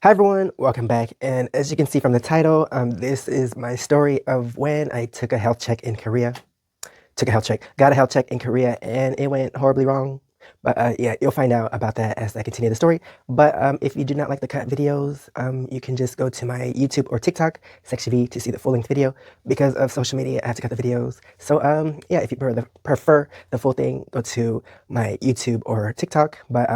Hi everyone, welcome back. And as you can see from the title, this is my story of when I took a health check in Korea. Got a health check in Korea, and it went horribly wrong. But yeah, you'll find out about that as I continue the story. But if you do not like the cut videos, you can just go to my YouTube or TikTok, section V, to see the full length video. Because of social media, I have to cut the videos. So yeah, if you prefer the full thing, go to my YouTube or TikTok. But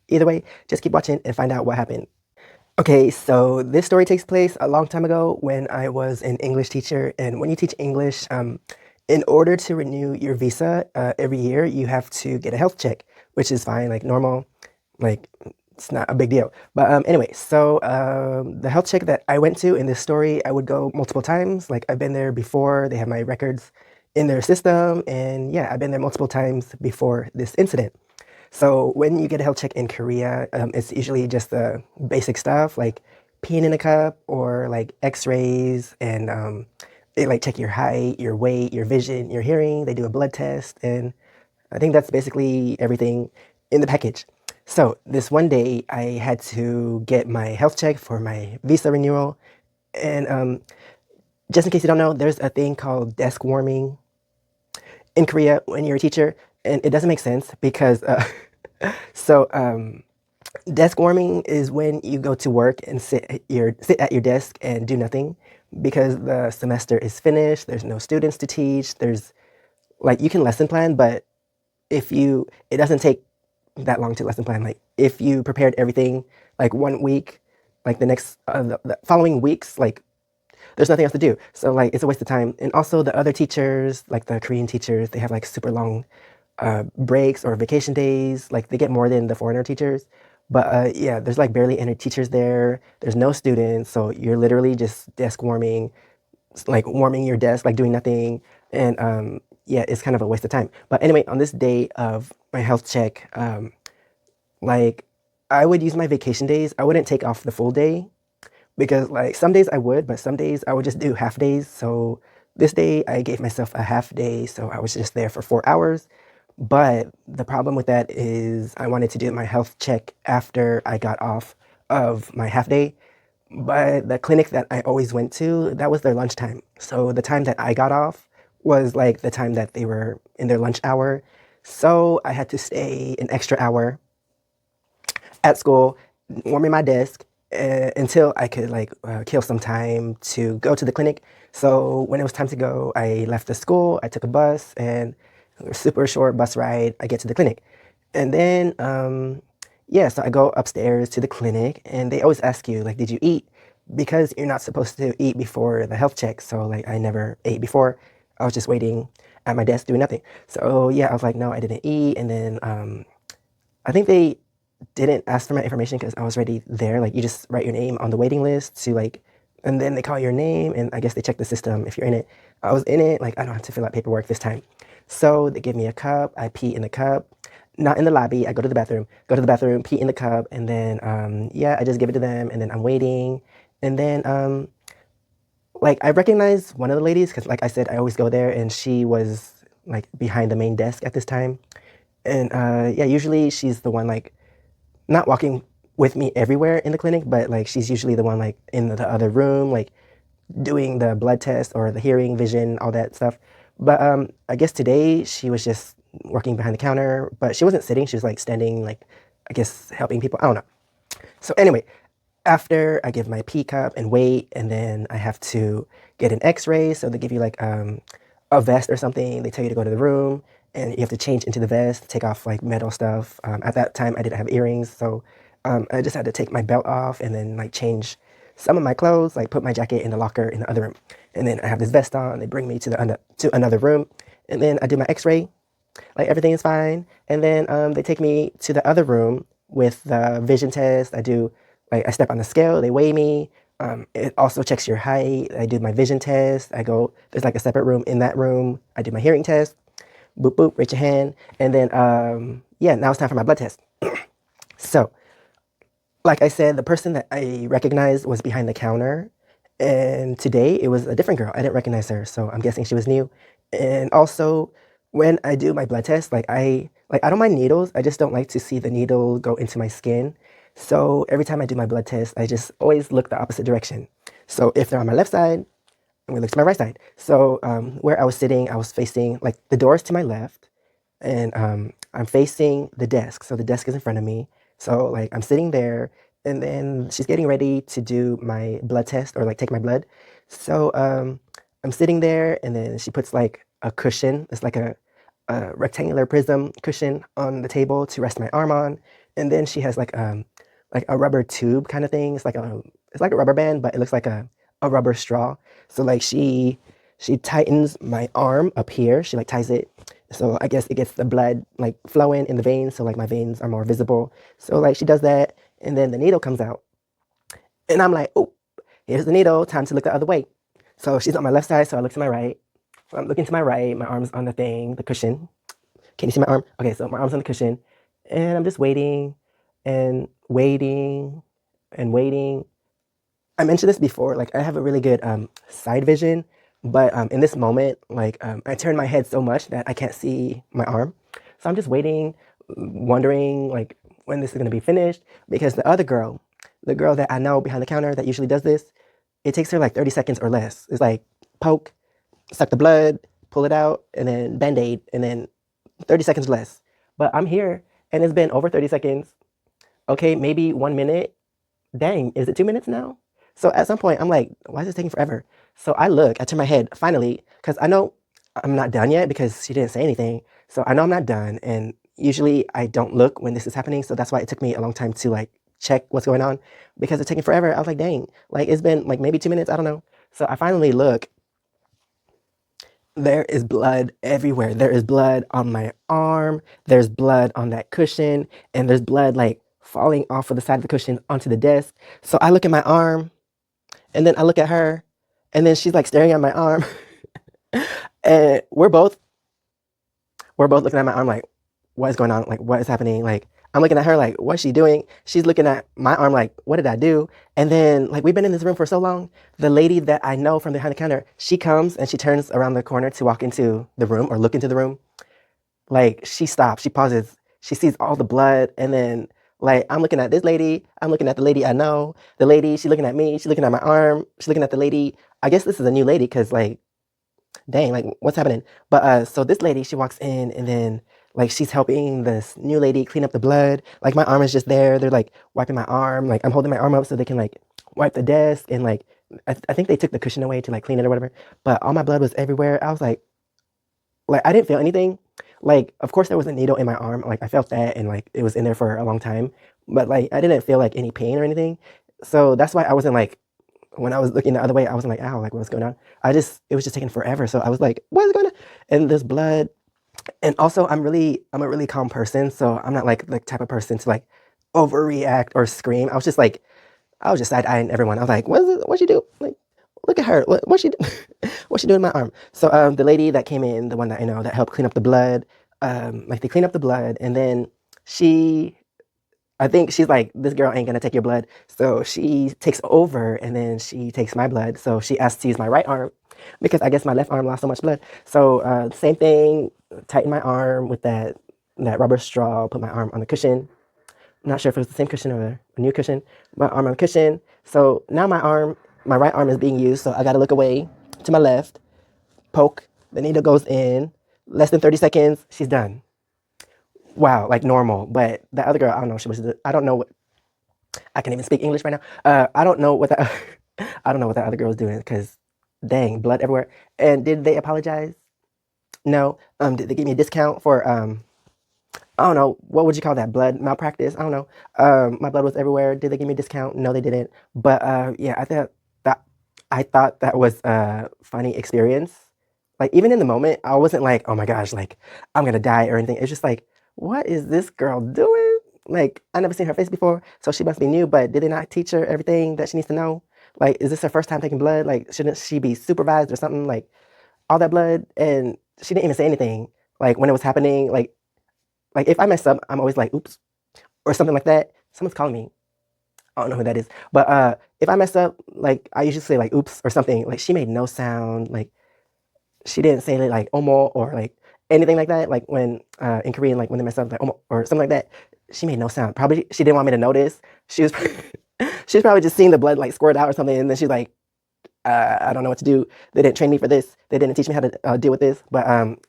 either way, just keep watching and find out what happened. Okay, so this story takes place a long time ago when I was an English teacher. And when you teach English, in order to renew your visa every year, you have to get a health check, which is fine, like normal, like it's not a big deal. But anyway, so the health check that I went to in this story, I would go multiple times. Like I've been there before, they have my records in their system. And yeah, I've been there multiple times before this incident. So when you get a health check in Korea, it's usually just the basic stuff like peeing in a cup or like x-rays, and they like check your height, your weight, your vision, your hearing. They do a blood test, and I think that's basically everything in the package. So this one day I had to get my health check for my visa renewal. And just in case you don't know, there's a thing called desk warming in Korea when you're a teacher. And it doesn't make sense because so desk warming is when you go to work and sit at your desk and do nothing because the semester is finished. There's no students to teach. There's like you can lesson plan, but it doesn't take that long to lesson plan. Like if you prepared everything like one week, like the following weeks, like there's nothing else to do. So like it's a waste of time. And also the other teachers, like the Korean teachers, they have like super long breaks or vacation days. Like they get more than the foreigner teachers. But yeah, there's like barely any teachers there. There's no students, so you're literally just desk warming, like warming your desk, like doing nothing. And yeah, it's kind of a waste of time. But anyway, on this day of my health check, like I would use my vacation days. I wouldn't take off the full day because like some days I would, but some days I would just do half days. So this day I gave myself a half day, so I was just there for 4 hours. But the problem with that is I wanted to do my health check after I got off of my half day. But the clinic that I always went to, that was their lunchtime. So the time that I got off was like the time that they were in their lunch hour. So I had to stay an extra hour at school, warming my desk until I could like kill some time to go to the clinic. So when it was time to go, I left the school, I took a bus, and super short bus ride, I get to the clinic. And then, yeah, so I go upstairs to the clinic, and they always ask you, like, did you eat? Because you're not supposed to eat before the health check. So, like, I never ate before. I was just waiting at my desk doing nothing. So, yeah, I was like, no, I didn't eat. And then I think they didn't ask for my information because I was already there. Like, you just write your name on the waiting list to, like, and then they call your name, and I guess they check the system if you're in it. I was in it. Like, I don't have to fill out paperwork this time. So they give me a cup. I pee in the cup. Not in the lobby. I go to the bathroom, pee in the cup, and then yeah, I just give it to them, and then I'm waiting, and then like I recognize one of the ladies because, like I said, I always go there, and she was like behind the main desk at this time, and yeah, usually she's the one like not walking with me everywhere in the clinic, but like she's usually the one like in the other room, like doing the blood test or the hearing, vision, all that stuff. But I guess today she was just working behind the counter, but she wasn't sitting. She was like standing, like I guess helping people. I don't know. So anyway, after I give my pee cup and wait, and then I have to get an X-ray. So they give you like a vest or something. They tell you to go to the room, and you have to change into the vest, take off like metal stuff. At that time, I didn't have earrings, so I just had to take my belt off and then like change some of my clothes, like put my jacket in the locker in the other room. And then I have this vest on. They bring me to another room, and then I do my X-ray. Like everything is fine, and then they take me to the other room with the vision test. I step on the scale. They weigh me. It also checks your height. I do my vision test. There's like a separate room in that room. I do my hearing test. Boop boop, raise your hand, and then yeah, now it's time for my blood test. So like I said, the person that I recognized was behind the counter. And today it was a different girl. I didn't recognize her, so I'm guessing she was new. And also, when I do my blood test, like I don't mind needles. I just don't like to see the needle go into my skin. So every time I do my blood test, I just always look the opposite direction. So if they're on my left side, I'm gonna look to my right side. So where I was sitting, I was facing like the doors to my left, and I'm facing the desk. So the desk is in front of me. So like I'm sitting there, and then she's getting ready to do my blood test or like take my blood. So I'm sitting there, and then she puts like a cushion. It's like a rectangular prism cushion on the table to rest my arm on, and then she has like a rubber tube kind of thing. It's like a rubber band, but it looks like a rubber straw. So like she tightens my arm up here. She like ties it. So I guess it gets the blood like flowing in the veins. So like my veins are more visible. So like she does that, and then the needle comes out. And I'm like, oh, here's the needle. Time to look the other way. So she's on my left side, so I look to my right. So I'm looking to my right. My arm's on the thing, the cushion. Can you see my arm? Okay, so my arm's on the cushion, and I'm just waiting and waiting and waiting. I mentioned this before, like I have a really good side vision, but in this moment, like I turn my head so much that I can't see my arm. So I'm just waiting, wondering like when this is gonna be finished, because the other girl, the girl that I know behind the counter that usually does this, it takes her like 30 seconds or less. It's like poke, suck the blood, pull it out, and then band-aid, and then 30 seconds less. But I'm here, and it's been over 30 seconds. Okay, maybe 1 minute. Dang, is it 2 minutes now? So at some point, I'm like, why is this taking forever? So I turn my head finally, because I know I'm not done yet because she didn't say anything. So I know I'm not done. And usually I don't look when this is happening. So that's why it took me a long time to like check what's going on, because it's taking forever. I was like, dang, like it's been like maybe 2 minutes. I don't know. So I finally look. There is blood everywhere. There is blood on my arm. There's blood on that cushion. And there's blood like falling off of the side of the cushion onto the desk. So I look at my arm, and then I look at her, and then she's like staring at my arm. And we're both looking at my arm like, what is going on? Like, what is happening? Like, I'm looking at her like, what's she doing? She's looking at my arm like, what did I do? And then, like, we've been in this room for so long. The lady that I know from behind the counter, she comes and she turns around the corner to walk into the room or look into the room. Like, she stops, she pauses, she sees all the blood, and then, like, I'm looking at this lady, I'm looking at the lady I know, the lady, she's looking at me, she's looking at my arm, she's looking at the lady. I guess this is a new lady because, like, dang, like what's happening? But so this lady, she walks in, and then like she's helping this new lady clean up the blood. Like my arm is just there. They're like wiping my arm. Like I'm holding my arm up so they can like wipe the desk, and like I think they took the cushion away to like clean it or whatever. But all my blood was everywhere. I was like I didn't feel anything. Like of course there was a needle in my arm. Like I felt that, and like it was in there for a long time. But like I didn't feel like any pain or anything. So that's why I wasn't like, when I was looking the other way, I wasn't like, ow, like what's going on? It was just taking forever. So I was like, what is going on? And this blood. And also I'm a really calm person. So I'm not like the type of person to like overreact or scream. I was just side eyeing everyone. I was like, what'd she do? Like, look at her. What's she do? What's she doing in my arm? So the lady that came in, the one that I know that helped clean up the blood, like they clean up the blood, and then she I think she's like, this girl ain't gonna take your blood. So she takes over, and then she takes my blood. So she asked to use my right arm because I guess my left arm lost so much blood. So same thing, tighten my arm with that rubber straw, put my arm on the cushion. I'm not sure if it was the same cushion or a new cushion. My arm on the cushion. So now my right arm is being used. So I gotta look away to my left, poke, the needle goes in, less than 30 seconds, she's done. Wow, like normal. But the other girl, I don't know. I don't know what. I can't even speak English right now. I don't know what the. I don't know what the other girl was doing because, dang, blood everywhere. And did they apologize? No. Did they give me a discount for I don't know, what would you call that? Blood malpractice? I don't know. My blood was everywhere. Did they give me a discount? No, they didn't. But yeah, that I thought that was a funny experience. Like even in the moment, I wasn't like, oh my gosh, like I'm gonna die or anything. It's just like, what is this girl doing? Like I never seen her face before, so she must be new. But did they not teach her everything that she needs to know? Like, is this her first time taking blood? Like, shouldn't she be supervised or something? Like all that blood, and she didn't even say anything. Like when it was happening, like if I mess up, I'm always like, oops, or something like that. Someone's calling me. I don't know who that is. But if I mess up, like I usually say like oops or something. Like she made no sound. Like she didn't say like omo or like anything like that, like when in Korean, like when they mess up, like or something like that, she made no sound. Probably she didn't want me to notice. She was she was probably just seeing the blood like squirt out or something, and then she's like, I don't know what to do. They didn't train me for this. They didn't teach me how to deal with this. But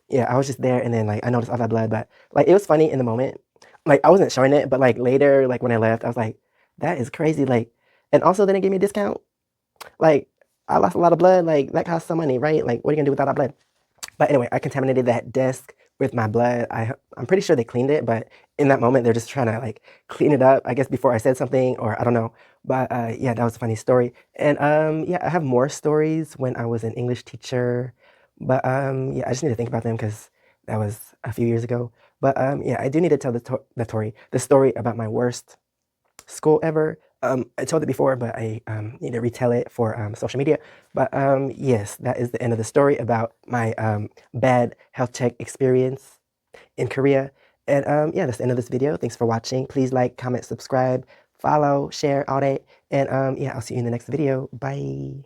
yeah, I was just there, and then like I noticed all that blood, but like it was funny in the moment. Like I wasn't showing it, but like later, like when I left, I was like, that is crazy. Like, and also they didn't give me a discount. Like I lost a lot of blood. Like that costs some money, right? Like what are you gonna do without that blood? But anyway, I contaminated that desk with my blood. I'm pretty sure they cleaned it, but in that moment, they're just trying to like clean it up. I guess before I said something, or I don't know. But yeah, that was a funny story. And yeah, I have more stories when I was an English teacher. But yeah, I just need to think about them because that was a few years ago. But yeah, I do need to tell the story about my worst school ever. I told it before, but I need to retell it for social media. But yes, that is the end of the story about my bad health check experience in Korea. And yeah, that's the end of this video. Thanks for watching. Please like, comment, subscribe, follow, share, all that. And yeah, I'll see you in the next video. Bye.